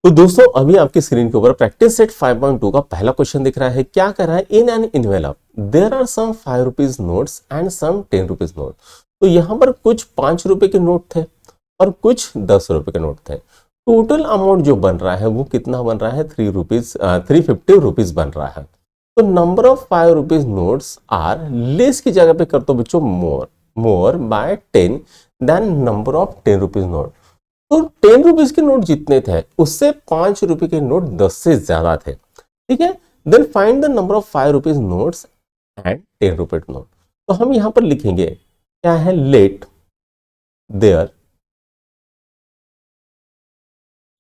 तो दोस्तों अभी आपकी स्क्रीन के ऊपर प्रैक्टिस सेट 5.2 का पहला क्वेश्चन दिख रहा है। क्या कर रहा है? In an envelope there are some 5 rupees notes and some 10 rupees note. तो यहाँ पर कुछ 5 रुपए के नोट थे और कुछ 10 रुपए के नोट थे। टोटल अमाउंट जो बन रहा है वो कितना बन रहा है? 350 रुपीज बन रहा है। तो number of 5 rupees notes are, less की जगह पे कर दो बच्चों more by 10 then number of 10 rupees note. तो 10 रुपीज के नोट जितने थे उससे 5 रुपए के नोट 10 से ज्यादा थे। ठीक है, then find the number of 5 rupees notes and 10 रुपए नोट। तो हम यहां पर लिखेंगे क्या है? Let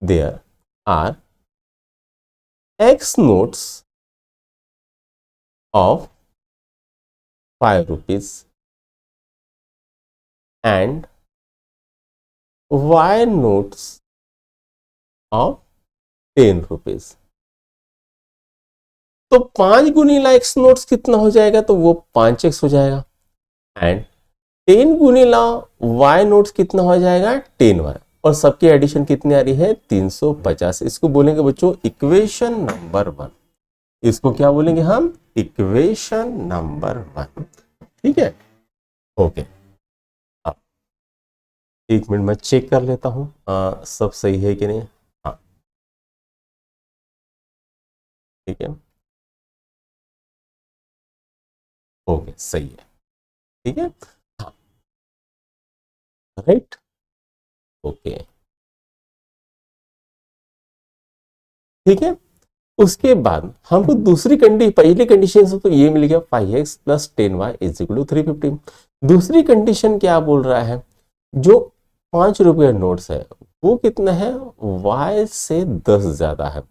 there are x notes of 5 rupees and y notes of 10 rupees. तो 5 गुनीला x नोट्स कितना हो जाएगा? तो वो 5x हो जाएगा। एंड 10 गुनीला y नोट्स कितना हो जाएगा? 10y। और सबकी एडिशन कितनी आ रही है? 350। इसको बोलेंगे बच्चों इक्वेशन नंबर 1। इसको क्या बोलेंगे हम? Equation number 1। ठीक है, ओके। एक मिनट में चेक कर लेता हूं सब सही है कि नहीं। हाँ ठीक है, ओके सही है। ठीक है, हाँ राइट, ओके ठीक है। उसके बाद हमको दूसरी पहली कंडीशन से तो ये मिल गया 5x plus 10y is equal to 350। दूसरी कंडीशन क्या बोल रहा है? जो 5 रुपये नोट्स है वो कितना है? y से 10 ज्यादा है।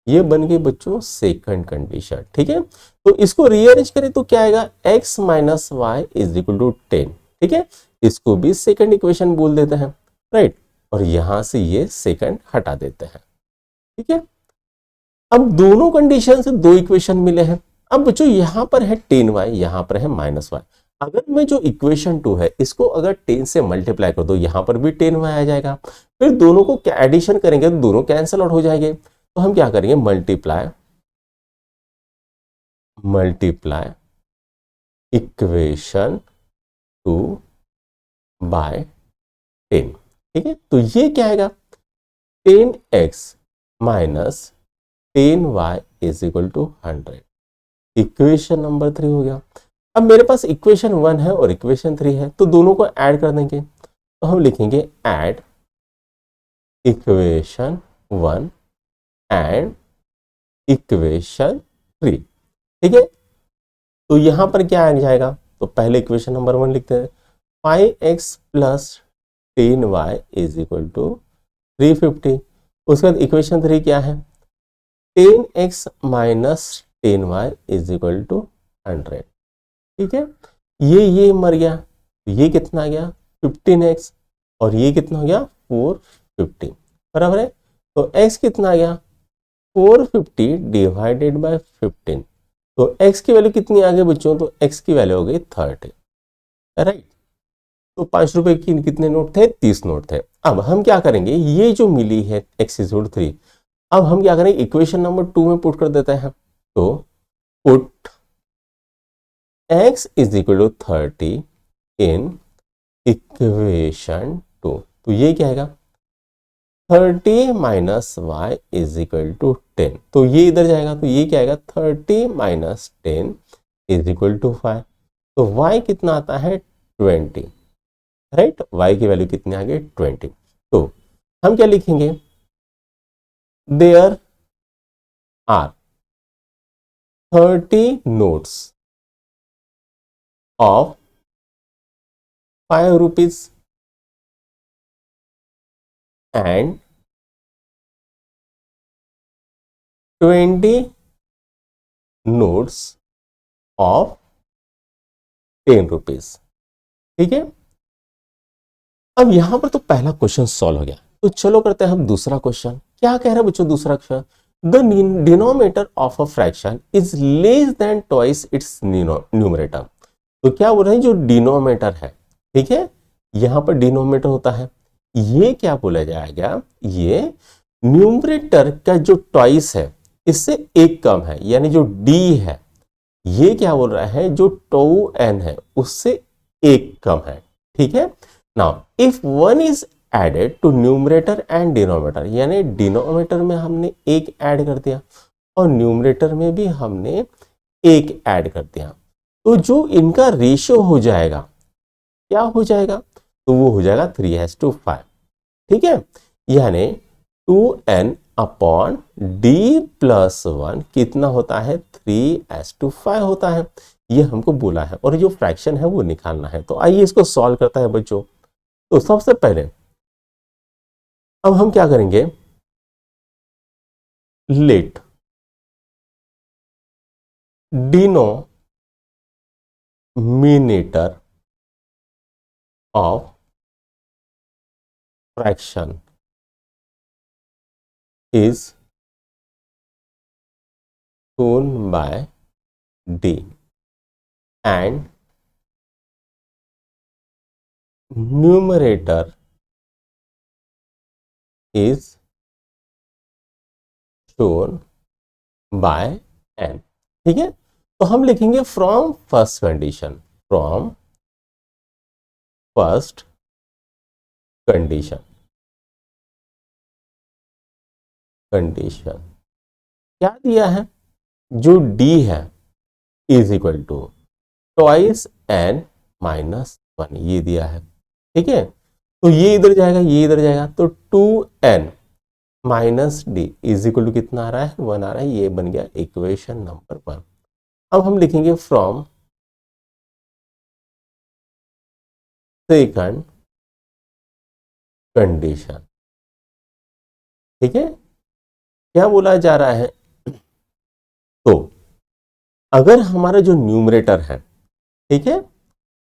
ये बन गई बच्चों सेकंड कंडीशन। ठीक है, तो इसको रीअरेंज करें तो क्या आएगा? x minus y is equal to 10। ठीक है, इसको भी सेकंड इक्वेशन बोल देते हैं, राइट। और यहां से ये सेकंड हटा देते हैं। ठीक है, अब दोनों कंडीशन से दो इक्वेशन मिले हैं। अब बच्चों यहां पर है 10y, यहां पर है माइनस वाई। अगर मैं जो इक्वेशन 2 है इसको अगर 10 से मल्टीप्लाई कर दो, यहां पर भी 10y आ जाएगा। फिर दोनों को एडिशन करेंगे तो दोनों कैंसिल आउट हो जाएंगे। तो हम क्या करेंगे? Multiply equation 2 by 10। ठीक है, तो ये क्या आएगा? 10x minus 10y is equal to 100। Equation number 3 हो गया। अब मेरे पास इक्वेशन 1 है और इक्वेशन 3 है, तो दोनों को ऐड कर देंगे। तो हम लिखेंगे ऐड इक्वेशन 1 एंड इक्वेशन 3। ठीक है, तो यहां पर क्या आ जाएगा? तो पहले इक्वेशन नंबर 1 लिखते हैं, 5x plus 10y is equal to 350। उसके बाद इक्वेशन 3 क्या है? 10x minus 10y is equal to 100। ठीक है, ये मर गया, तो ये कितना आ गया? 15x। और ये कितना हो गया? 450। बराबर है, तो x कितना आ गया? 450 डिवाइडेड बाय 15। तो x की वैल्यू कितनी आ गई बच्चों? तो x की वैल्यू हो गई 30, राइट। तो 5 रुपए की कितने नोट थे? 30 नोट थे। अब हम क्या करेंगे? ये जो मिली है x इज 3, अब हम क्या करेंगे? इक्वेशन नंबर 2 में पुट कर देते हैं। तो put x is equal to 30 in equation 2। तो ये क्या आएगा? 30 minus y is equal to 10। तो ये इधर जाएगा, तो ये क्या आएगा? 30 माइनस 10 इज इक्वल टू 5। तो y कितना आता है? 20, राइट। y की वैल्यू कितनी आ गई? 20। तो हम क्या लिखेंगे? There are 30 notes of 5 rupees and 20 notes of 10 rupees. ठीक है, अब यहां पर तो पहला क्वेश्चन सॉल्व हो गया। तो चलो करते हैं हम दूसरा क्वेश्चन। क्या कह रहा है बच्चों दूसरा question? The denominator of a fraction is less than twice its numerator. तो क्या बोल रहे हैं? जो डिनोमिनेटर है, ठीक है, यहां पर डिनोमिनेटर होता है, ये क्या बोला जाएगा? ये न्यूमरेटर का जो ट्वाइस है इससे एक कम है, यानी जो डी है ये क्या बोल रहा है, जो टू एन है उससे एक कम है। ठीक है, now if one is added to numerator and denominator, यानी डिनोमिनेटर में हमने एक ऐड कर दिया और न्यूमरेटर में भी हमने एक ऐड कर दिया, तो जो इनका रेशियो हो जाएगा क्या हो जाएगा, तो वो हो जाएगा 3:5। ठीक है, यानी 2n अपॉन डी प्लस 1 कितना होता है, 3:5 होता है। ये हमको बोला है और जो फ्रैक्शन है वो निकालना है। तो आइए इसको सॉल्व करता है बच्चों। तो सबसे पहले अब हम क्या करेंगे, let denominator of fraction is shown by D and numerator is shown by N। ठीक है, तो हम लिखेंगे from first condition, from first condition, condition क्या दिया है, जो D है is equal to twice n minus 1 ये दिया है। ठीक है, तो ये इधर जाएगा ये इधर जाएगा, तो 2n minus D is equal to कितना आ रहा है, 1 आ रहा है। ये बन गया इक्वेशन नंबर 1। अब हम लिखेंगे फ्रॉम सेकंड कंडीशन। ठीक है, क्या बोला जा रहा है, तो अगर हमारा जो न्यूमरेटर है, ठीक है,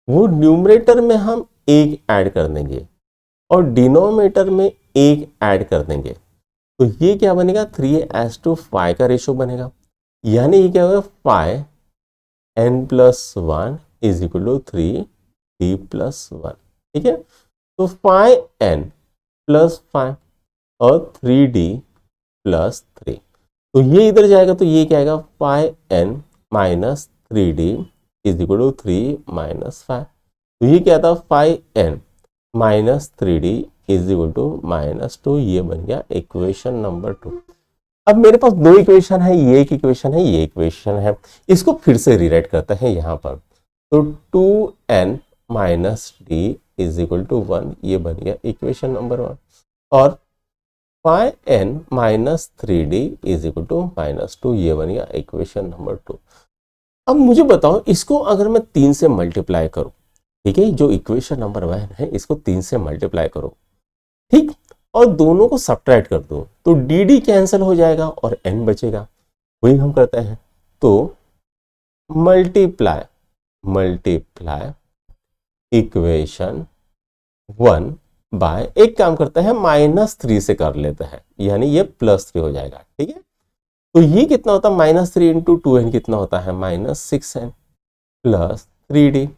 वो न्यूमरेटर में हम एक ऐड कर देंगे और डिनोमिनेटर में एक ऐड कर देंगे, तो ये क्या बनेगा, 3:5 का रेशियो बनेगा। यानी ये क्या होगा, 5n+1 is equal to 3d+1। ठीक है, तो 5n+5 और 3d+3, तो ये इधर जाएगा तो ये क्या आएगा, 5n-3d इज इक्वल टू 3-5। तो ये क्या था, 5n-3d इज इक्वल टू -2। ये बन गया इक्वेशन नंबर 2। अब मेरे पास दो इक्वेशन है, ये एक इक्वेशन है, ये इक्वेशन है। इसको फिर से रीराइट करते हैं यहां पर, तो 2n-d इज इक्वल टू 1 ये बन गया इक्वेशन नंबर 1 और 5n-3d इज इक्वल टू -2 ये बन गया इक्वेशन नंबर 2। अब मुझे बताओ, इसको अगर मैं 3 से मल्टीप्लाई करूं, ठीक है, जो इक्वेशन नंबर 1 है इसको 3 से मल्टीप्लाई करो, ठीक, और दोनों को सब्ट्रैक्ट कर दो, तो डी डी कैंसिल हो जाएगा और n बचेगा। वही हम करते हैं, तो मल्टीप्लाई मल्टीप्लाई इक्वेशन 1 बाय, एक काम करते हैं -3 से कर लेते हैं, यानी ये +3 हो जाएगा। ठीक है, तो ये कितना होता है, -3 इंटू 2n कितना होता है, -6n plus 3d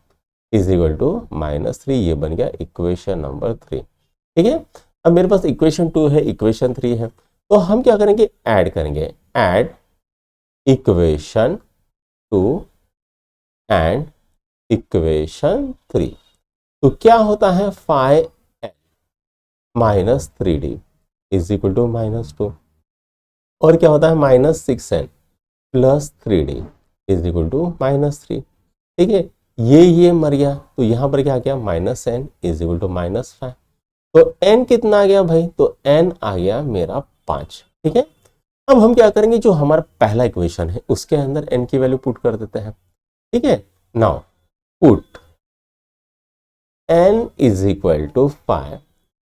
is equal to -3। ये बन गया इक्वेशन नंबर 3। ठीक है, अब मेरे पास इक्वेशन 2 है, इक्वेशन 3 है, तो हम क्या करेंगे, ऐड करेंगे, ऐड इक्वेशन 2 एंड इक्वेशन 3। तो क्या होता है, 5n-3d इज इक्वल टू -2 और क्या होता है, -6n plus 3d is equal to -3। ठीक है, ये मर गया, तो यहां पर क्या आ गया, -n इज इक्वल टू -5। तो n कितना आ गया भाई, तो n आ गया मेरा 5। ठीक है, अब हम क्या करेंगे, जो हमारा पहला इक्वेशन है उसके अंदर n की वैल्यू पुट कर देते हैं। ठीक है, now put n is equal to 5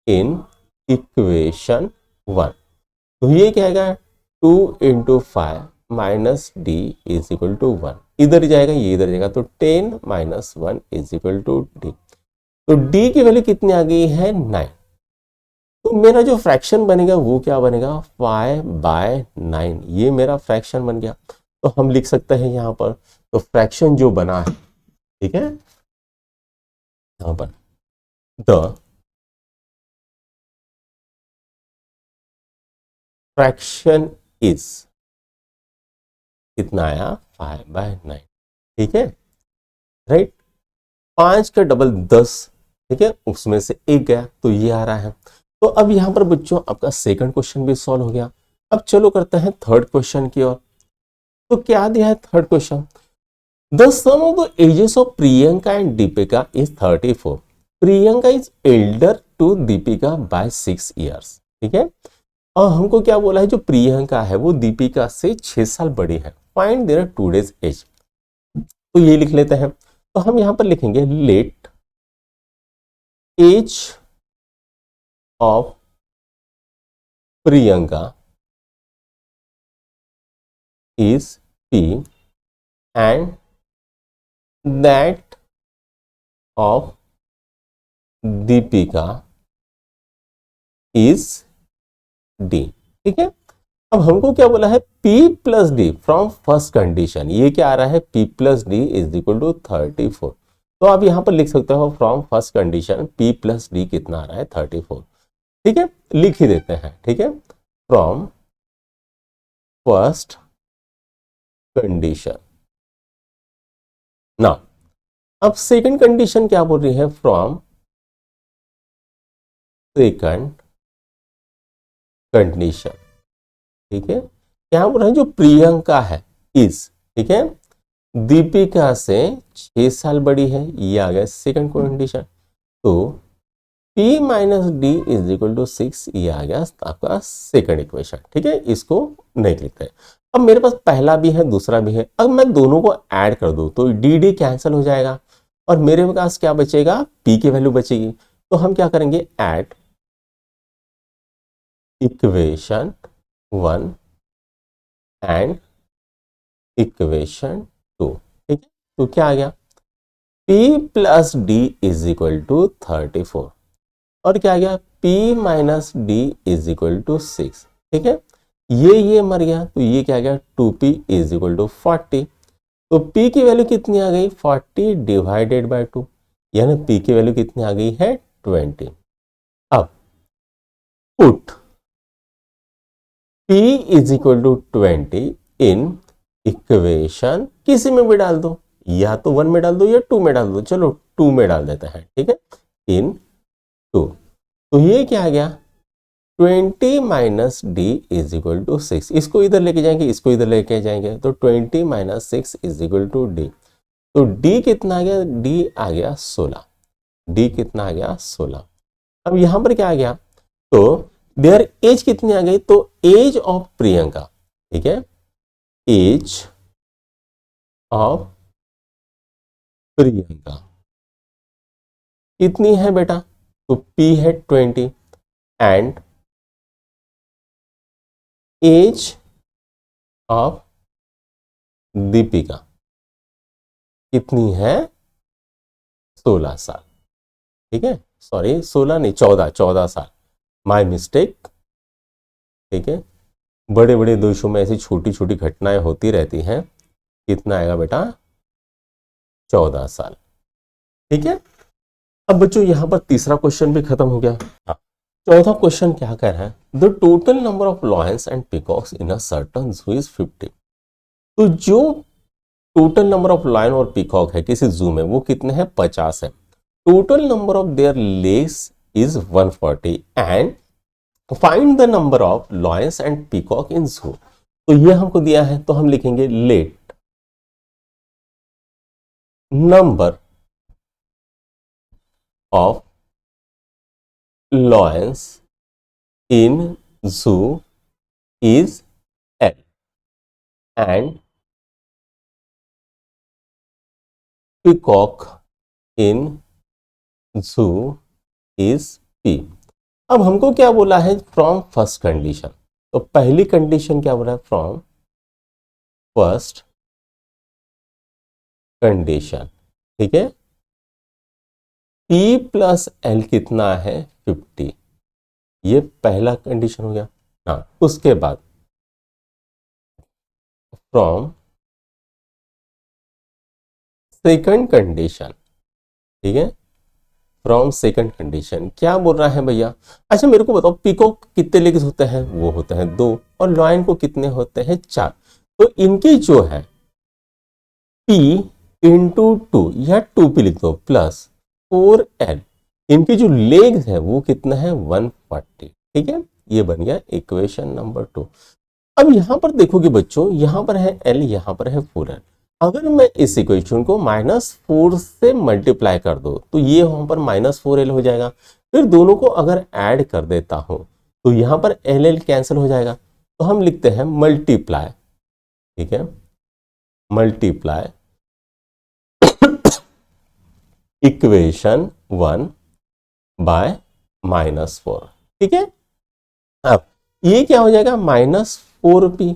in equation 1, तो ये क्या आएगा, 2 into 5 minus D is equal to 1, इधर जाएगा ये इधर जाएगा, तो 10 - 1 इज इक्वल टू डी। तो डी की वैल्यू कितनी आ गई है, 9। तो मेरा जो फ्रैक्शन बनेगा वो क्या बनेगा, 5/9, ये मेरा फ्रैक्शन बन गया। तो हम लिख सकते हैं यहां पर, तो फ्रैक्शन जो बना है, ठीक है, यहां पर द फ्रैक्शन इज कितना आया 5/9, ठीक है, राइट। 5 का डबल 10, ठीक है, उसमें से एक गया तो ये आ रहा है। तो अब यहां पर बच्चों आपका सेकंड क्वेश्चन भी सॉल्व हो गया। अब चलो करते हैं थर्ड क्वेश्चन की ओर। तो क्या दिया है third question, the sum of the ages of Priyanka and Deepika is 34। Priyanka is elder to Deepika by 6 years, ठीक है। और हमको क्या बोला है, जो प्रियंका है वो दीपिका से 6 साल बड़ी है। Find their today's age. तो ये लिख लेते हैं। तो हम यहां पर लिखेंगे let age of Priyanka is P and that of Deepika is D, ठीक है। अब हमको क्या बोला है, P plus D from first condition, ये क्या आ रहा है, P plus D is equal to 34। तो आप यहां पर लिख सकते हो from first condition P plus D कितना आ रहा है 34, ठीक है, लिख ही देते हैं, ठीक है, फ्रॉम फर्स्ट कंडीशन। ना अब सेकंड कंडीशन क्या बोल रही है, फ्रॉम सेकंड कंडीशन, ठीक है। क्या बोल रहा है, जो प्रियंका है इस, ठीक है, दीपिका से 6 साल बड़ी है, ये आ गया सेकंड कंडीशन। तो P minus D is equal to 6, ये आ गया आपका सेकंड इक्वेशन, ठीक है। इसको नहीं लिखते। अब मेरे पास पहला भी है दूसरा भी है, अब मैं दोनों को ऐड कर दूं तो डी डी कैंसिल हो जाएगा और मेरे पास क्या बचेगा, P की वैल्यू बचेगी। तो हम क्या करेंगे, ऐड इक्वेशन 1 एंड इक्वेशन 2, ठीक है। तो क्या आ गया, P plus D is equal to 34 और क्या आ गया, P minus D is equal to 6, ठीक है। ये मर गया तो ये क्या आ गया, 2P इज इक्वल टू 40। तो P की वैल्यू कितनी आ गई, 40 डिवाइडेड बाय 2, यानी P की वैल्यू कितनी आ गई है 20। अब put P is equal to 20 in equation, किसी में भी डाल दो, या तो 1 में डाल दो या 2 में डाल दो, चलो 2 में डाल देते हैं, ठीक है, इन 2। तो ये क्या आ गया, 20 minus D is equal to 6। इसको इधर लेके जाएंगे, इसको इधर लेके जाएंगे, तो 20 minus 6 is equal to D. तो डी कितना आ गया, डी आ गया 16। डी कितना आ गया 16। अब यहां पर क्या आ गया, तो देयर एज कितनी आ गई, तो एज ऑफ प्रियंका, ठीक है, एज ऑफ प्रियंका कितनी है बेटा, तो P है 20 एंड एज ऑफ दीपिका कितनी है 16 साल, ठीक है, सॉरी 16 नहीं 14 साल, माय मिस्टेक, ठीक है। बड़े बड़े देशों में ऐसी छोटी छोटी घटनाएं होती रहती हैं। कितना आएगा बेटा, 14 साल, ठीक है। अब बच्चों यहां पर तीसरा क्वेश्चन भी खत्म हो गया। चौथा क्वेश्चन क्या कह रहा है, the total number of lions and peacocks in a certain zoo is 50। तो जो टोटल नंबर ऑफ लायन और पिकॉक है किसी जू में वो कितने हैं, 50 है। Total number of their legs is 140 and find the number of lions and peacock in zoo. तो ये हमको दिया है, तो हम लिखेंगे let number of lions in zoo is L and peacock in zoo is P। अब हमको क्या बोला है, फ्रॉम फर्स्ट कंडीशन। तो पहली कंडीशन क्या बोला है, फ्रॉम फर्स्ट कंडीशन, ठीक है। P प्लस L कितना है 50, ये पहला कंडीशन हो गया। हाँ, उसके बाद फ्रॉम सेकंड कंडीशन, ठीक है, फ्रॉम सेकंड कंडीशन क्या बोल रहा है भैया। अच्छा मेरे को बताओ पीकॉक कितने लेग्स होते हैं, वो होते हैं 2, और लॉयन को कितने होते हैं 4। तो इनकी जो है P इंटू 2 या 2P लिख दो प्लस 4L, इनकी जो लेग्स है वो कितना है 140। ठीक है, ये बन गया इक्वेशन नंबर 2। अब यहां पर देखोगे बच्चों, यहां पर है L, यहां पर है 4L। अगर मैं इस इक्वेशन को -4 से मल्टीप्लाई कर दो तो ये वहां पर -4L हो जाएगा। फिर दोनों को अगर ऐड कर देता हूं तो यहां पर LL कैंसिल हो जाएगा, तो हम लिखते हैं मल्टीप्लाई। ठीक है, मल्टीप्लाई इक्वेशन 1 बाय -4। ठीक है, अब ये क्या हो जाएगा -4P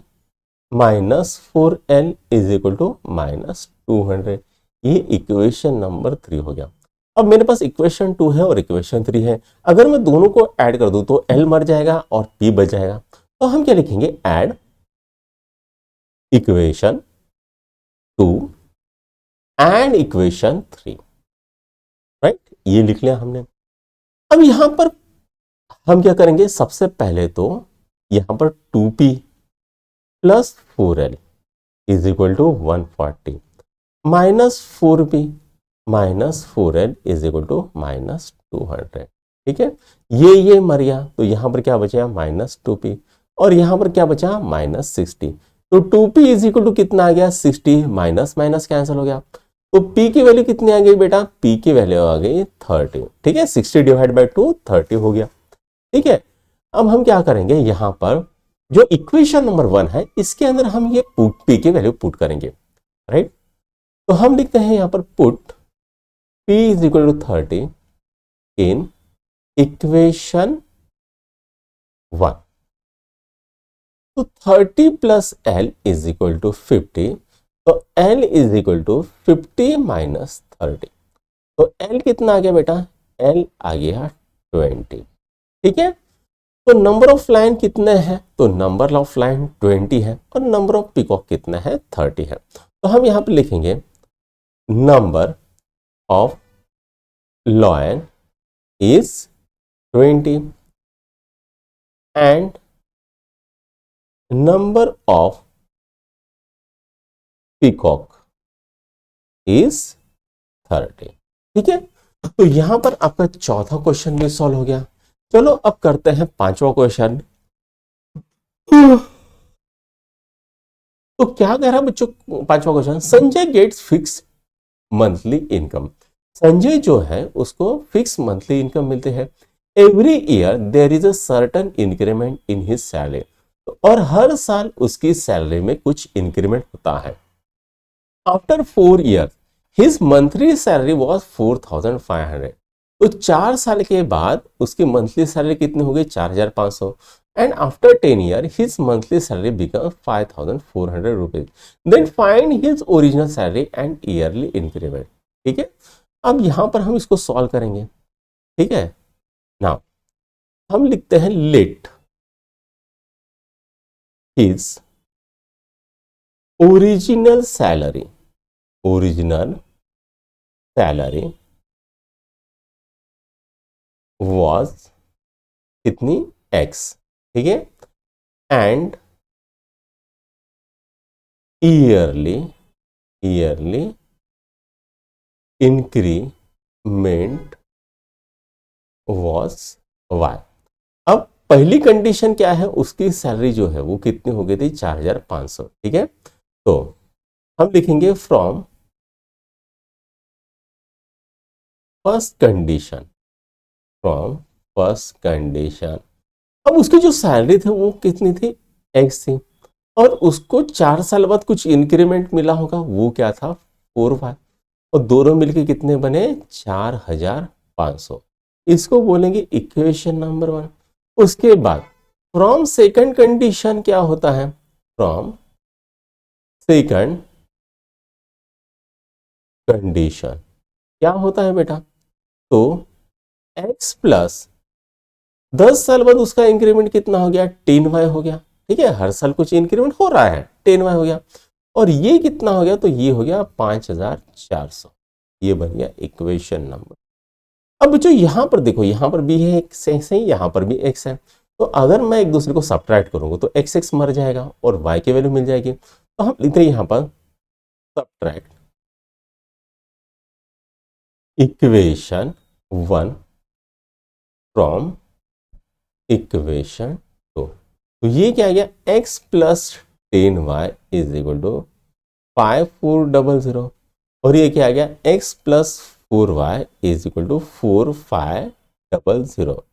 -4L is equal to -200। ये इक्वेशन नंबर 3 हो गया। अब मेरे पास इक्वेशन 2 है और इक्वेशन 3 है, अगर मैं दोनों को ऐड कर दूं तो L मर जाएगा और P बच जाएगा। तो हम क्या लिखेंगे, add equation 2 and equation 3। Right, ये लिख लिया हमने। अब यहां पर हम क्या करेंगे, सबसे पहले तो यहां पर 2P plus 4L is equal to 140 -4P -4L is equal to -200। ठीक है, ये मर गया तो यहां पर क्या बचा -2P, और यहां पर क्या बचा -60। तो 2P इज इक्वल टू कितना आ गया 60, माइनस माइनस कैंसिल हो गया। तो P की वैल्यू कितनी आ गई बेटा, P की वैल्यू आ गई 30। ठीक है, 60 डिवाइड बाई 2 30 हो गया। ठीक है, अब हम क्या करेंगे, यहां पर जो इक्वेशन नंबर 1 है इसके अंदर हम ये P की वैल्यू पुट करेंगे। राइट, तो हम लिखते हैं यहां पर put P is equal to 30 in equation 1। तो 30 plus L is equal to 50, तो L is equal to 50 minus 30। तो L कितना आ गया बेटा, L आ गया 20। ठीक है, तो नंबर ऑफ लाइन कितने हैं, तो नंबर ऑफ लाइन 20 है, और नंबर ऑफ पीकॉक कितना है 30 है। तो हम यहां पर लिखेंगे number of lion is 20 and number of peacock is 30। ठीक है, तो यहां पर आपका चौथा क्वेश्चन भी सॉल्व हो गया। चलो अब करते हैं पांचवा क्वेश्चन। तो क्या कह रहा है बच्चों पांचवा question, Sanjay gets fix monthly income. Sanjay जो है उसको फिक्स मंथली इनकम मिलती है। Every year there is a certain increment in his salary, और हर साल उसकी सैलरी में कुछ इंक्रीमेंट होता है। After 4 year his monthly salary was 4500। तो 4 साल के बाद उसकी मंथली सैलरी कितनी हो गई 4500। And after 10 year his monthly salary become 5400 rupees. Then find his original salary and yearly increment. ठीक है, अब यहां पर हम इसको सॉल्व करेंगे। ठीक है, नाउ हम लिखते हैं late his original salary was कितनी x। ठीक है, and yearly increment was y। अब पहली कंडीशन क्या है, उसकी सैलरी जो है वो कितनी हो गई थी 4500। ठीक है, तो हम लिखेंगे फ्रॉम फर्स्ट कंडीशन। अब उसकी जो सैलरी थी वो कितनी थी x थी, और उसको 4 साल बाद कुछ इंक्रीमेंट मिला होगा, वो क्या था 4y, और दोनों मिलके कितने बने 4500। इसको बोलेंगे इक्वेशन नंबर 1। उसके बाद फ्रॉम सेकंड कंडीशन क्या होता है, फ्रॉम सेकंड कंडीशन क्या होता है बेटा, तो x प्लस 10 साल बाद उसका इंक्रीमेंट कितना हो गया 10y हो गया। ठीक है, हर साल कुछ इंक्रीमेंट हो रहा है 10y हो गया, और ये कितना हो गया, तो ये हो गया 5400। ये बन गया इक्वेशन नंबर। अब जो यहाँ पर देखो, यहाँ पर भी है एक्स है, यहाँ पर भी एक्स है, तो अगर मैं एक दूसरे को सब्ट्रैक्ट करूंगा तो एक्स एक्स मर जाएगा और वाई की वैल्यू मिल जाएगी। तो हम लिखते हैं यहाँ पर सब्ट्रैक्ट इक्वेशन 1 फ्रॉम इक्वेशन 2। तो ये क्या आ गया, x plus 10y is equal to 5400, और ये क्या आ गया, x plus 4y is equal to 4500।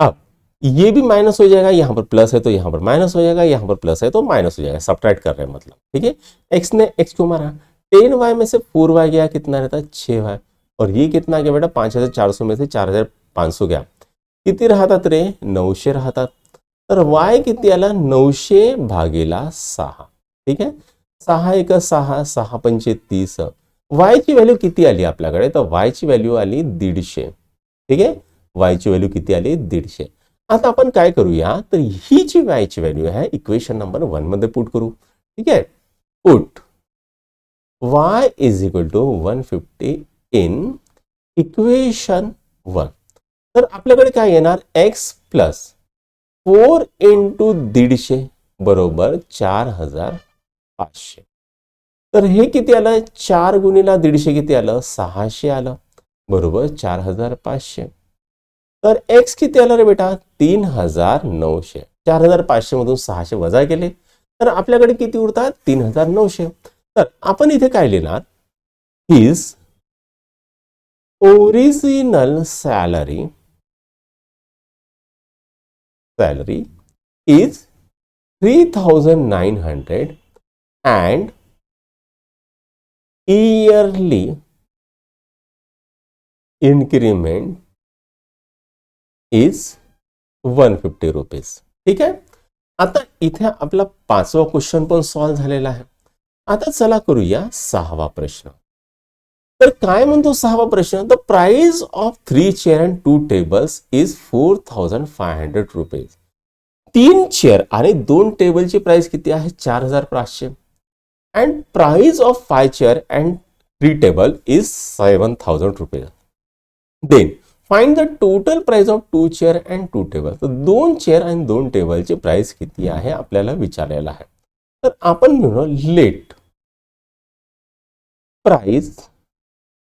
अब ये भी माइनस हो जाएगा, यहां पर प्लस है तो यहां पर माइनस हो जाएगा, यहां पर प्लस है तो माइनस हो जाएगा, सब्ट्रैक्ट कर रहे हैं मतलब, ठीक है। x ने x को मारा, 10y में से 4y गया, कितना रहता है 6y, और ये कितना गया बेटा 5400 में से 4500 गया, किती राहतात रे 900 राहतात। तर y किती आला 900 भागेला 6, ठीक आहे, 6 एक 6, 6 पंचे 30, y ची व्हॅल्यू किती आली आपल्याकडे, तर y ची व्हॅल्यू आली 150, ठीक आहे, y ची व्हॅल्यू किती आली 150। आता आपण काय करूया, तर ही जी y ची व्हॅल्यू आहे इक्वेशन नंबर 1 मध्ये पुट करू, ठीक आहे। Put y is equal to 150 in equation 1, तर आपल्याकडे काय येणार, x प्लस 4 इंटू 150 बरोबर 4500। तर हे किती आलं, 4 गुणिला 150 किती आलं 600 आलं, बरोबर 4500। तर x किती आलं रे बेटा 3900, 4500 मधून 600 वजा केले तर आपल्याकडे किती उरतात 3900। तर आपण इथे काय लिहिणार, his original salary is 3900 and yearly increment is 150 rupees, ठीक आहे। आता इथे आपला 5वा क्वेश्चन पण सॉल्व झालेला आहे। आता चला करूया 6वा प्रश्न। तर काय म्हणतो 6वा प्रश्न, the price of 3 chair and 2 tables is 4500 rupees. 3 chair आणि 2 टेबलची प्राइस किती आहे 4500, and price of 5 chair and 3 table is 7000 rupees. Then find the total price of 2 chair and 2 table. तर 2 चेअर आणि 2 टेबलची प्राइस किती आहे आपल्याला विचारलेला आहे। तर आपण म्हणू लेट प्राइस,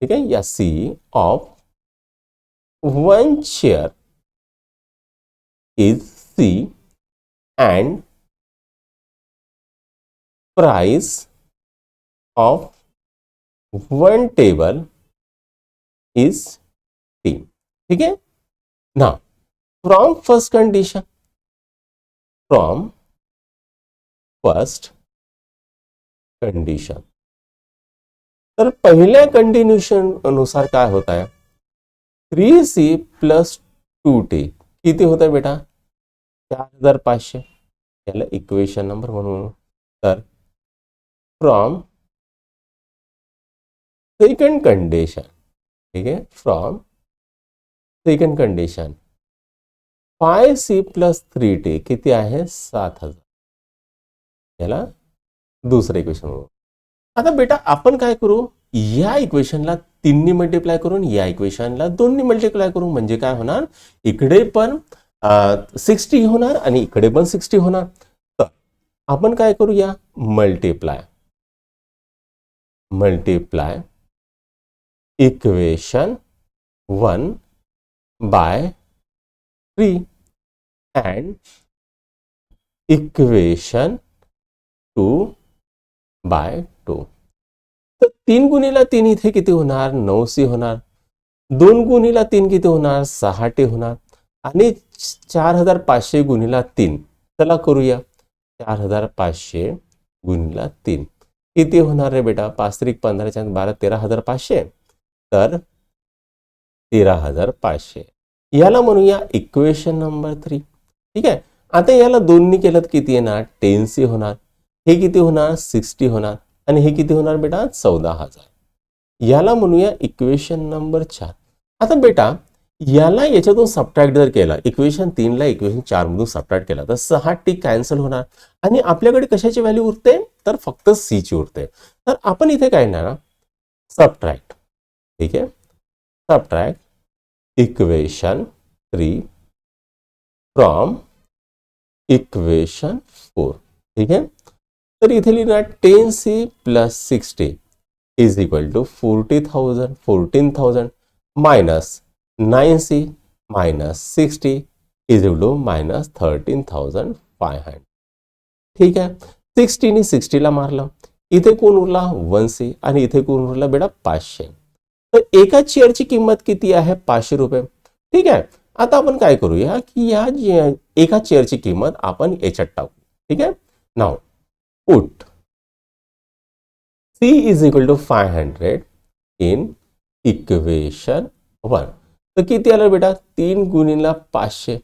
ठीक आहे, या C of 1 chair is C and price of 1 table is T, ठीक है। now from first condition, तर पहिल्या कंडिशन अनुसार काय होता है, 3C प्लस 2T किती होता है बेटा 4500, याला इक्वेशन नंबर म्हणून। तर फ्रॉम सेकंड कंडिशन, ठीक आहे, from second condition 5C plus 3T किती आहे 7000, याला दुसरं इक्वेशन म्हणून। आता बेटा आपण काय करू, या इक्वेशनला 3 ने मल्टिप्लाय करून या इक्वेशनला 2 ने मल्टिप्लाय करू, म्हणजे काय होणार, इकडे पण 60 होणार आणि इकडे पण 60 होणार। तर आपण काय करूया, multiply equation 1 by 3 and equation 2 by 2। तर 3 गुणिला 3 इथे किती होणार 9C होणार, 2 गुणिला 3 किती होणार 6T होणार, आणि 4500 गुणिला 3, चला करूया 4500 गुणिला 3 किती होणार रे बेटा 5 त्रिक 15 च्या 12 13500, तर 13500, याला म्हणूया इक्वेशन नंबर 3, ठीक आहे। आता याला 2 ने केलं तर किती येणार 10C होणार, हे किती होणार 60 होणार, आणि हे किती होणार बेटा 14000, याला म्हणूया इक्वेशन नंबर 4। आता बेटा याला याच्यातून सबट्रॅक्ट जर केला, इक्वेशन 3 ला इक्वेशन 4 मधून सबट्रॅक्ट केला तर 6T कॅन्सल होणार, आणि आपल्याकडे कशाची व्हॅल्यू उरते, तर फक्त C ची उरते। तर आपण इथे काय करणार सबट्रॅक्ट, ठीक आहे, सबट्रॅक्ट इक्वेशन 3 फ्रॉम इक्वेशन 4. ठीक आहे. तर इथे लिहिणार 10C plus 60 is equal to 14,000 minus 9C minus 60 is equal to minus 13,500. ठीक आहे. 60 ने 60 ला मारलं, इथे कोण उरला 1C आणि इथे कोण उरला बेटा 500. तर एका चेअरची किंमत किती आहे 500 रुपये. ठीक आहे. आता आपण काय करूया की या एका चेअरची किंमत आपण याच्यात टाकू. ठीक आहे. Now put C is equal to 500 in equation 1. तर किती आलं बेटा 3 गुणिले 500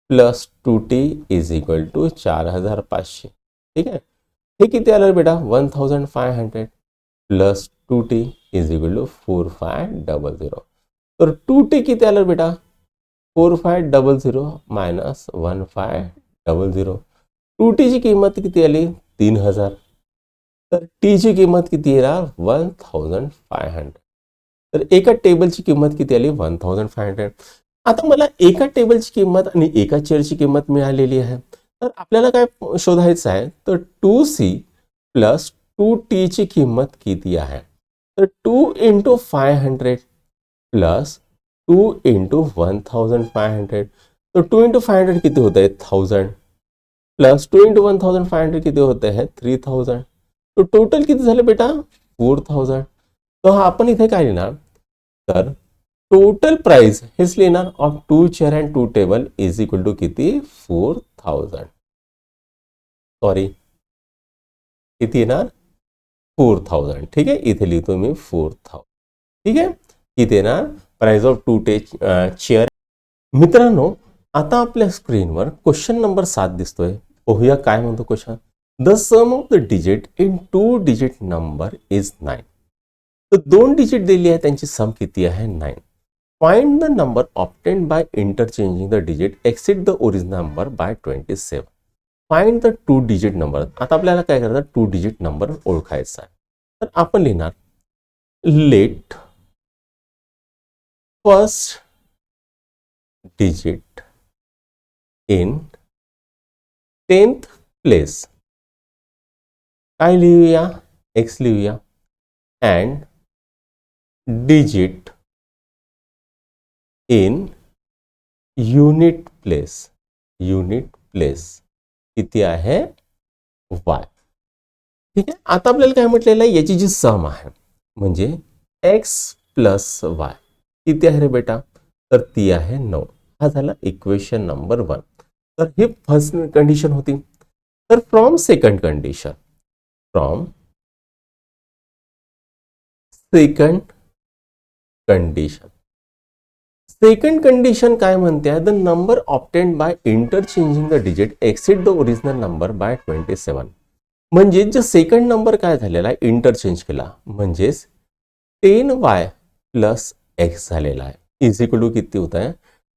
plus 2T is equal to 4500. ठीक आहे. हे किती आलं बेटा 1500 plus 2T is equal to 4500. तर 2T किती आलं बेटा 4500 मायनस 1500. 2T ची किंमत किती आली 3000. तर T ची किंमत किती येणार 1500. तर एका टेबलची किंमत किती आली 1500. आता मला एका टेबलची किंमत आणि एका चेअरची किंमत मिळालेली आहे. तर आपल्याला काय शोधायचं आहे तर 2C प्लस 2T ची किंमत किती आहे. तर 2 इंटू 500 प्लस 2 इंटू 1500. तो 2 इंटू 500 किती होत आहे 1000 प्लस 2 इंटू 1500 किती होते हैं 3000. तो टोटल किती झालं बेटा 4000. तो आपण इथे काय लिहिणार तर टोटल प्राइस हेच लिहिणार of 2 chair and 2 table is equal to किती 4000. सॉरी किती येणार 4000. ठीक आहे. इथे लिहितो मी 4000. ठीक आहे. किती येणार प्राइस ऑफ 2 चेअर. मित्रांनो आता आपल्या स्क्रीनवर क्वेश्चन नंबर 7 दिसतोय. पाहूया काय म्हणतो question. The sum of the digit in 2 digit number is 9. तर 2 डिजिट दिली आहे त्यांची सम किती आहे 9. Find the number obtained by interchanging the digit exceed the original number by 27. Find the 2 digit number. आता आपल्याला काय करायचं 2 डिजिट नंबर ओळखायचा आहे. तर आपण लिहिणार let first digit in 10th place. काय लिहूया x लिहूया and digit in unit place. unit place किती आहे y. ठीक आहे. आता आपल्याला काय म्हटलेलं आहे याची जी सम आहे म्हणजे x प्लस y किती आहे रे बेटा तर ती आहे 9. हा झाला इक्वेशन नंबर 1. तर ही फर्स्ट कंडिशन होती. तर from second condition second condition काय म्हणते the number obtained by interchanging the digit exceed the original number by 27. म्हणजे जो सेकंड नंबर काय झालेला आहे इंटरचेंज केला म्हणजेच 10y प्लस x झालेला आहे इज इक्वल टू किती होत आहे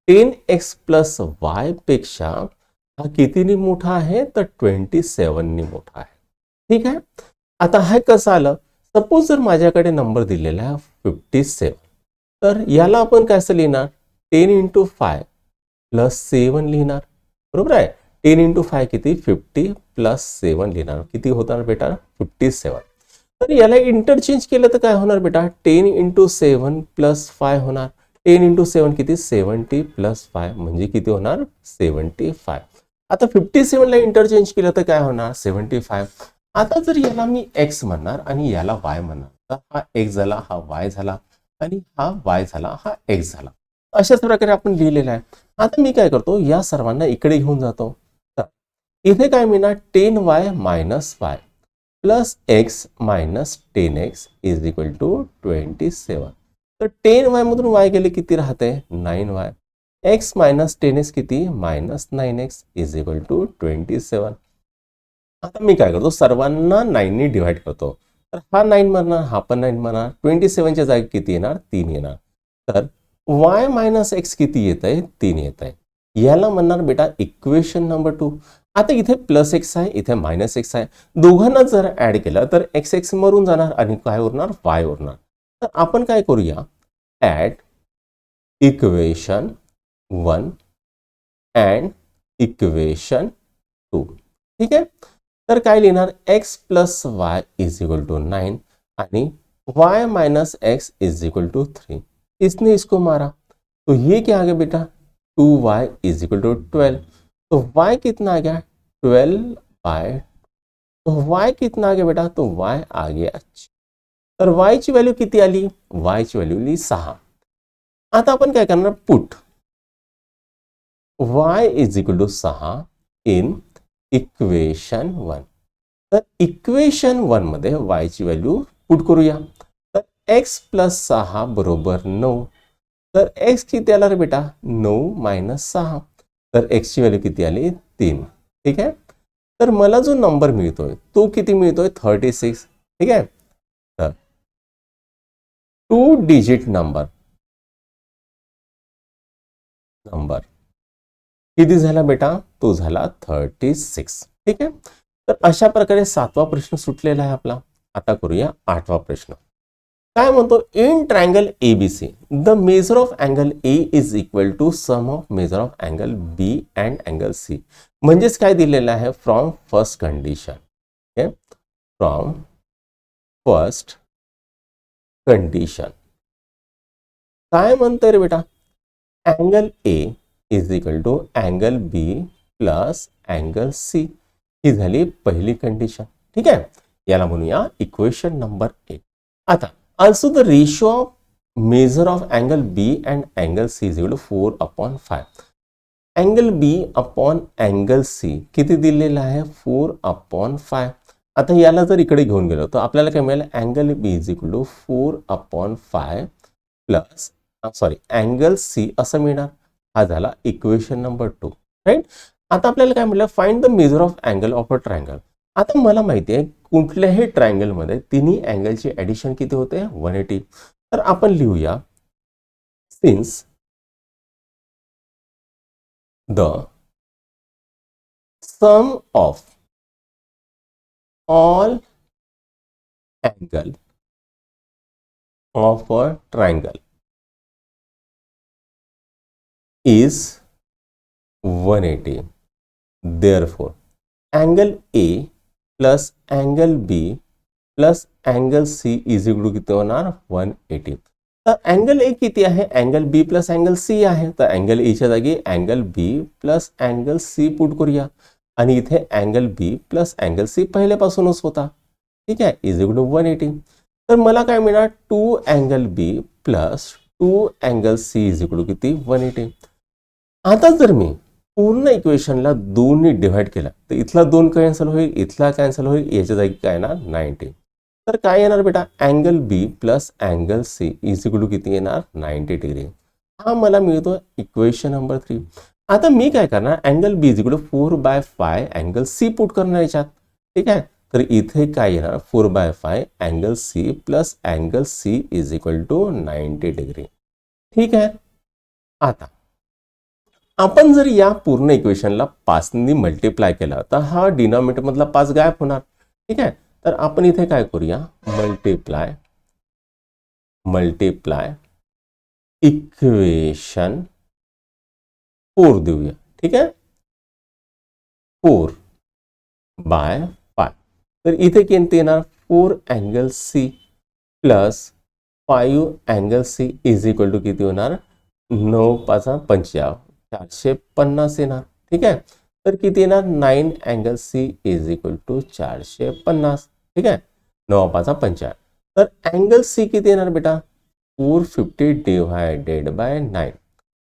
10x प्लस y पेक्षा हा कितीनी मोठा आहे तर 27 नी मोठा आहे. ठीक आहे. आता हे कसं आलं सपोज जर माझ्याकडे नंबर दिलेला आहे 57 तर याला आपण काय लिहिणार 10 इंटू 5 प्लस 7 लिहिणार. बरोबर आहे. 10 इंटू 5 किती 50 प्लस 7 लिहिणार. किती होणार बेटा 57. तर याला इंटरचेंज केलं तर काय होणार बेटा 10 इंटू 7 प्लस 5 होणार. 10 इंटू 7 किती 70 प्लस 5 म्हणजे किती होणार 75. आता 57 ला इंटरचेंज केलं तर काय होणार 75. आता जर याला मी x म्हणणार आणि याला y म्हणणार तर हा x झाला हा y झाला आणि हा y झाला हा x झाला. अशाच प्रकारे आपण लिहिलेला आहे. आता मी काय करतो या सर्वांना इकडे घेऊन जातो. तर इथे काय मिळणार 10y minus y plus x minus 10x is equal to 27. तर 10y मधून y गेले किती राहते 9y. x मायनस 10x किती minus 9x is equal to 27. आता मी काय करतो सर्वांना 9 ने डिवाइड करतो. तर हा 9 म्हणणार हा पण 9 म्हणणार 27 च्या जागी किती येणार 3 येणार. तर y मायनस x किती येत आहे 3 येत आहे. याला म्हणणार बेटा इक्वेशन नंबर 2. आता इथे प्लस x आहे इथे मायनस x आहे. दोघांना जर ऍड केलं तर x मरून जाणार आणि काय उरणार y उरणार. तर आपण काय करूया ऍड इक्वेशन 1 अँड इक्वेशन 2. ठीक आहे. तर काय लिहिणार, x plus Y is equal to 9 आणि y minus x is equal to 3. इसने इसको मारा तो ये क्या आ गया बेटा, 2y इज इक्वल टू 12. तो y कितना आ गया, 12 तो y कितना आ गया बेटा, तो y आ गया. तर y ची व्हॅल्यू किती आली, y ची व्हॅल्यू आली 6. आता आपण काय करणार, put y is equal to 6 in equation 1. तर इक्वेशन 1 मध्ये y ची व्हॅल्यू पुट करूया. तर x प्लस 6 बरोबर 9. तर x किती आला रे बेटा, 9 मायनस 6. तर x ची व्हॅल्यू किती आली, 3. ठीक आहे. तर मला जो नंबर मिळतोय तो किती मिळतोय, 36. ठीक आहे. तर 2 डिजिट नंबर किती झाला बेटा, तो झाला 36. ठीक आहे. तर अशा प्रकारे 7वा प्रश्न सुटलेला आहे आपला. आता करूया 8वा प्रश्न. काय म्हणतो, in triangle ABC the measure of angle A is equal to sum of measure of angle B and angle C. म्हणजेच काय दिलेलं आहे, from first condition. Okay, from first condition काय म्हणतोय रे बेटा, angle A is equal to angle B plus angle C. ही झाली पहिली कंडिशन. ठीक आहे. याला म्हणूया इक्वेशन नंबर 1. आता also the ratio of measure of angle B and angle C is equal to 4/5. angle B upon angle C किती दिलेला आहे, 4/5. आता याला जर इकडे घेऊन गेलो तर आपल्याला काय मिळेल, angle B is equal to 4/5 plus angle C असं मिळणार. हा झाला इक्वेशन नंबर 2. राईट. आता आपल्याला काय मिळालं, find the measure of angle of a triangle. आता मला माहिती आहे कुठल्याही ट्रायंगल मध्ये तिन्ही अँगलची ऍडिशन किती होते, 180. तर आपण लिहूया, since the sum of all angle of a triangle is 180. therefore angle A plus angle B plus angle C is equal to किती होणार, 180. तर अँगल ए किती आहे, angle B plus angle C आहे. तर अँगल एच्या जागी angle B plus angle C put करूया आणि इथे angle B plus angle C पहिल्यापासूनच होता. ठीक आहे, इज इक्वल टू 180. तर मला काय मिळणार, 2 angle B plus 2 angle C is equal to किती, 180. आता जर मी पूर्ण इक्वेशनला 2 ने डिवाइड केला तर इथला 2 कॅन्सल होईल, इथला कॅन्सल होईल, याच्या जागी काय येणार, 90. तर काय येणार बेटा, angle B plus angle C is equal to किती येणार, 90 डिग्री. हा मला मिळतो इक्वेशन नंबर 3. आता मी काय करणार, angle B is equal to 4/5 angle C put करणार याच्यात. ठीक आहे. तर इथे काय येणार, 4/5 angle C plus angle C is equal to 90 degree. ठीक आहे. आता आपण जर या पूर्ण इक्वेशनला 5 ने मल्टिप्लाय केला तर हा डिनॉमिनेटर मधला 5 गायब होणार. ठीक आहे. तर आपण इथे काय करूया, मल्टिप्लाय इक्वेशन 4 देऊया. ठीक आहे, 4/5. तर इथे किती येणार, 4 angle C plus 5 angle C is equal to किती होणार, 9×5=50, 450 येणार. ठीक आहे. तर किती येणार, 9 angle C is equal to 450. ठीक आहे, 9×5=50. तर अँगल सी किती येणार बेटा, 450 डिवायडेड बाय 9.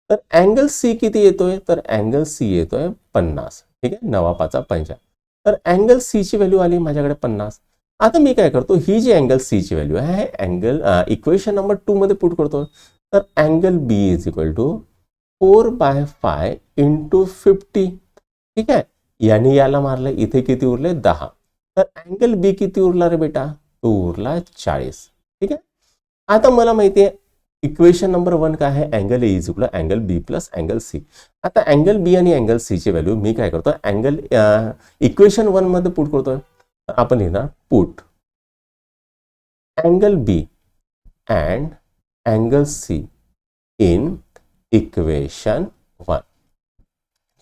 तर अँगल सी किती येतोय, तर अँगल सी येतोय 50. ठीक आहे, 9×5=50. तर अँगल सी ची व्हॅल्यू आली माझ्याकडे 50. आता मी काय करतो, ही जी अँगल सी ची व्हॅल्यू आहे अँगल इक्वेशन नंबर 2 मध्ये पुट करतो. तर angle B is equal to 4/5 into 50. ठीक आहे, याने याला मारलं, इथे किती उरले, 10. तर अँगल बी किती उरला रे बेटा, तो उरला 40. ठीक आहे. आता मला माहिती आहे इक्वेशन नंबर 1 काय आहे, angle A is equal to angle B plus angle C. आता अँगल बी आणि अँगल सी ची व्हॅल्यू मी काय करतो, अँगल इक्वेशन 1 मध्ये पुट करतोय. तर आपण लिहिणार, put angle B and angle C in equation 1.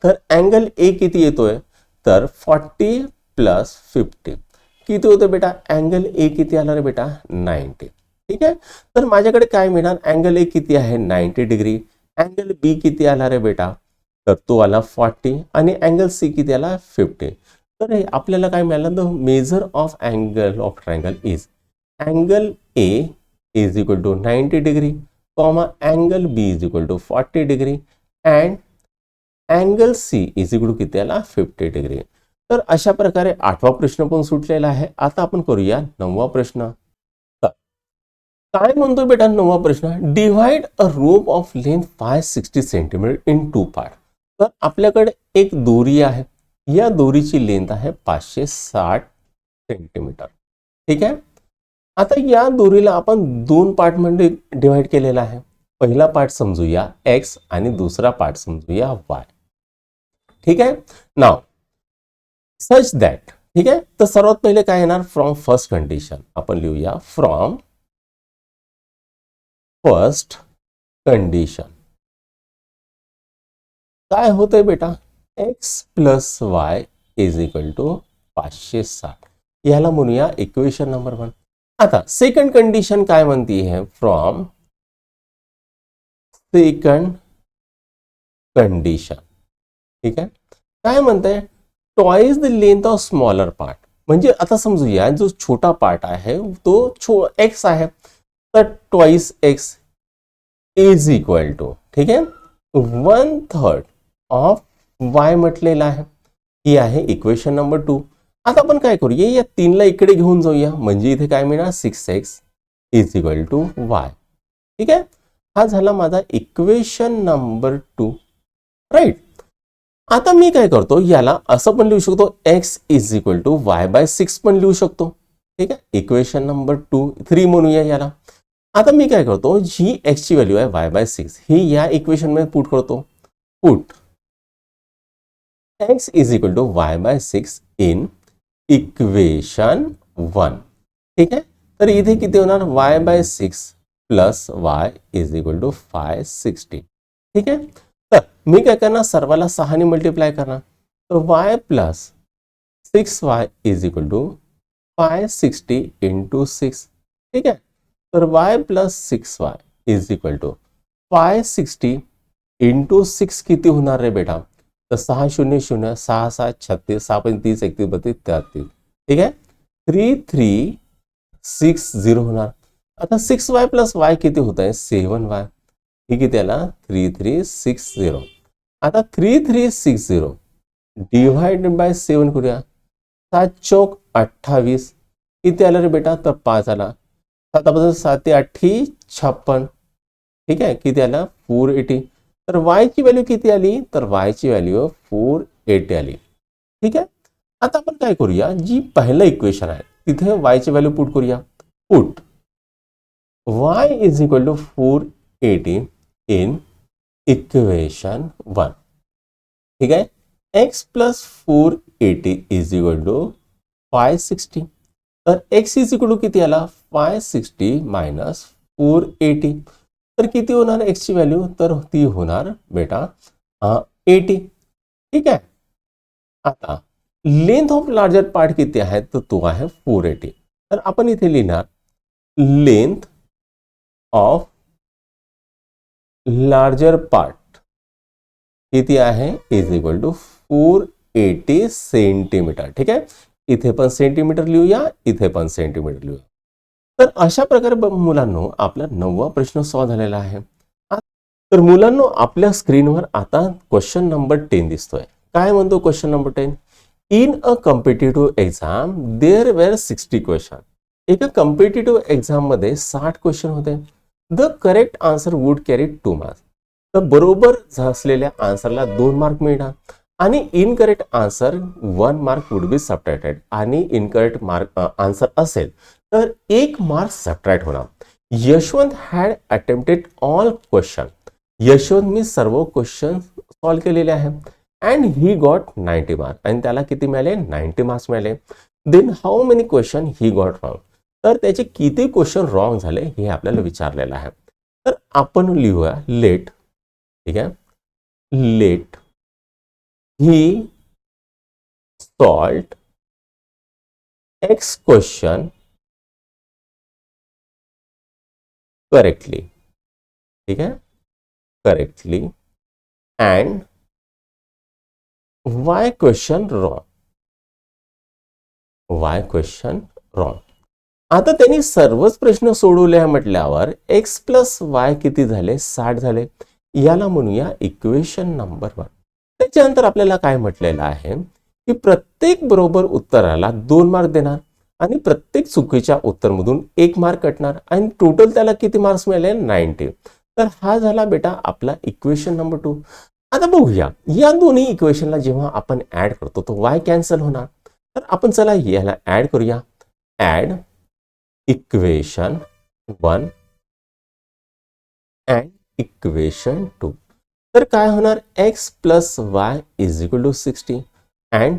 तर अँगल ए किती येतोय, तर 40 प्लस 50 किती होतं बेटा, अँगल ए किती आला रे बेटा, 90. ठीक आहे. तर माझ्याकडे काय मिळणार, अँगल ए किती आहे 90 डिग्री, अँगल बी किती आला रे बेटा, तर तो आला 40 आणि अँगल सी किती आला 50. तर हे आपल्याला काय मिळालं, the measure of angle of triangle is angle A is equal to 90 degree comma angle B is equal to 40 degree and angle C is equal to किती आला 50 डिग्री. तर अशा प्रकारे 8वा प्रश्न पण सुटलेला आहे. आता आपण करूया 9वा प्रश्न. काय म्हणतो बेटा 9वा प्रश्न, divide a rope of length 560 centimetre in 2 part. तर आपल्याकडे एक दोरी आहे, या दोरीची लेंथ आहे 560 सेंटीमीटर. ठीक आहे. आता या दोरीला आपण 2 पार्ट मध्ये डिव्हाइड केलेला आहे. पहिला पार्ट समजूया एक्स आणि दुसरा पार्ट समजूया वाय. ठीक आहे. नाव सच दॅट. ठीक आहे. तर सर्वात पहिले काय येणार, फ्रॉम फर्स्ट कंडिशन आपण लिहूया, फ्रॉम फर्स्ट कंडिशन काय होतंय बेटा, X plus Y is equal to 560. याला म्हणूया इक्वेशन नंबर 1. आता सेकंड कंडिशन काय म्हणती है, फ्रॉम सेकंड कंडिशन. ठीक आहे. काय म्हणते, twice the length of smaller part. म्हणजे आता समजूया जो छोटा पार्ट आहे तो एक्स आहे, तर twice X is equal to, ठीक आहे, 1/3 ऑफ वाय म्हटलेला आहे. ही आहे इक्वेशन नंबर 2. आता आपण काय करूया, या 3ला इकडे घेऊन जाऊया, म्हणजे इथे काय मिळणार 6x इज इक्वल टू वाय. ठीक आहे. हा झाला माझा इक्वेशन नंबर 2. राईट. आता मी काय करतो, याला असं पण लिहू शकतो, x is equal to y/6 पण लिहू शकतो. ठीक आहे. इक्वेशन नंबर 3 म्हणूया याला. आता मी काय करतो, जी x ची व्हॅल्यू आहे y/6 ही या इक्वेशन मध्ये पुट करतो. Put x is equal to y/6 in equation 1. ठीक आहे. तर इथे किती होणार, y/6 plus y is equal to 560. ठीक आहे. तर मी काय करणार, सर्वाला 6 ने मल्टिप्लाय करणार, तर y plus 6y is equal to 560 into 6. ठीक आहे. तर y plus 6y is equal to 560 into 6 किती होणार रे बेटा, तर 6 0 0 6 7 36 6 30 31 32 33. ठीक आहे. 3360 होणार. आता 6y प्लस y किती होत आहे 7y. ही किती आला 3360. आता 3360 डिवाइडेड बाय 7 करूया, 7 चौक 28 किती आला रे बेटा, तर 5 आला. 7 7 8 56. ठीक आहे. किती आला 480. तर y ची व्हॅल्यू किती आली, तर y ची व्हॅल्यू 480 आली. ठीक आहे. आता आपण काय करूया, जी पहिलं इक्वेशन आहे तिथे y ची व्हॅल्यू पुट करूया. Put y is equal to 480 in equation 1. ठीक आहे. x plus 480 is equal to 560. तर x इज इक्वल टू किती आला 560 मायनस 480. तर किती होणार x ची व्हॅल्यू, तर ती होणार बेटा 80. ठीक आहे. आता लेंथ ऑफ लार्जर पार्ट किती आहे, तर तो आहे 480. तर आपण इथे लिहिणार लेंथ ऑफ लार्जर पार्ट किती आहे इज इक्वल टू 480 सेंटीमीटर. ठीक आहे. इथे पण सेंटीमीटर लिहूया, इथे पण सेंटीमीटर लिहूया. तर अशा प्रकारे मुलांनो आपला 9वा प्रश्न सॉल्व्ह झालेला आहे. तर मुलांनो आपल्या स्क्रीनवर आता क्वेश्चन नंबर 10 दिसतोय. काय म्हणतो question number 10, in a competitive exam there were 60 question. एका कॉम्पिटिटिव्ह एक्झाम मध्ये 60 क्वेश्चन होते. The correct answer would carry 2 marks. तर बरोबर असलेल्या आन्सरला 2 मार्क मिळणार आणि incorrect answer 1 mark would be subtracted. आणि इनकरेक्ट मार्क आन्सर असेल तर 1 मार्क सबट्रॅक्ट होणार. Yashwant had attempted all question. Yashwant मी सर्व क्वेश्चन सॉल्व्ह केलेले आहे अँड ही गॉट 90 मार्क. आणि त्याला किती मिळाले 90 मार्क्स मिळाले. Then how many question he got wrong. तर त्याचे किती क्वेश्चन रॉंग झाले हे आपल्याला विचारलेलं आहे. तर आपण लिहूया लेट ठीक आहे. लेट ही सॉल्व्ड एक्स क्वेश्चन करेक्टली. ठीक आहे, correctly and Y question wrong. Y question wrong. आता त्यांनी सर्वच प्रश्न सोडवले म्हटल्यावर एक्स प्लस वाय किती झाले, 60 झाले. याला म्हणूया इक्वेशन नंबर 1. त्याच्यानंतर आपल्याला काय म्हटलेलं आहे की प्रत्येक बरोबर उत्तराला 2 मार्क देणार आणि प्रत्येक चुकीच्या उत्तरमधून 1 मार्क कटणार आणि टोटल त्याला किती मार्क्स मिळाले, 90. तर हा झाला बेटा आपला इक्वेशन नंबर 2. आता बघूया या दोन्ही इक्वेशनला जेव्हा आपण ऍड करतो तो वाय कॅन्सल होणार. तर आपण चला याला ऍड करूया. Add equation 1 and equation 2. तर काय होणार, x plus Y is equal to 60 and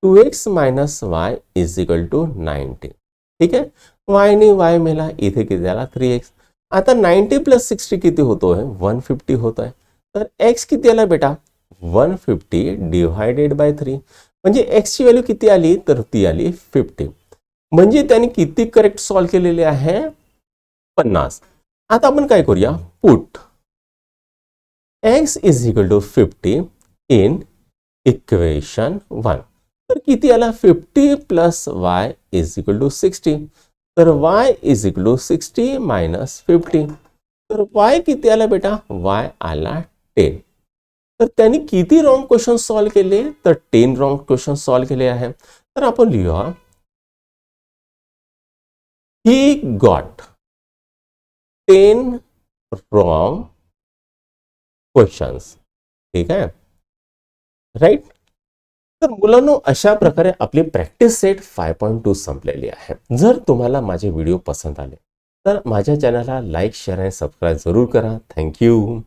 2x minus Y is equal to 90. ठीक आहे, y ने y मिळाला, इथे किती झाला 3x. आता 90 प्लस 60 किती होतोय, 150 होतोय. तर x किती आला बेटा, 150 डिवायडेड बाय 3. म्हणजे x ची व्हॅल्यू किती आली, तर ती आली 50. म्हणजे त्याने किती करेक्ट सॉल्व्ह केलेले आहे, 50. आता आपण काय करूया, put x is equal to 50 in equation 1. तर किती आला, 50 plus y is equal to 60. तर y is equal to 60 minus 50. तर y किती आला बेटा, y आला 10. तर त्यांनी किती रॉंग क्वेश्चन सॉल्व्ह केले, तर 10 रॉंग क्वेश्चन सॉल्व्ह केले आहे. तर आपण लिहूया, he got 10 wrong questions. ठीक आहे, राईट. तर मुलांनो अशा प्रकारे आपली प्रॅक्टिस सेट 5.2 संपलेली आहे. जर तुम्हाला माझे व्हिडिओ पसंत आले तर माझ्या चॅनलला लाईक, शेअर आणि सबस्क्राईब जरूर करा. थँक्यू.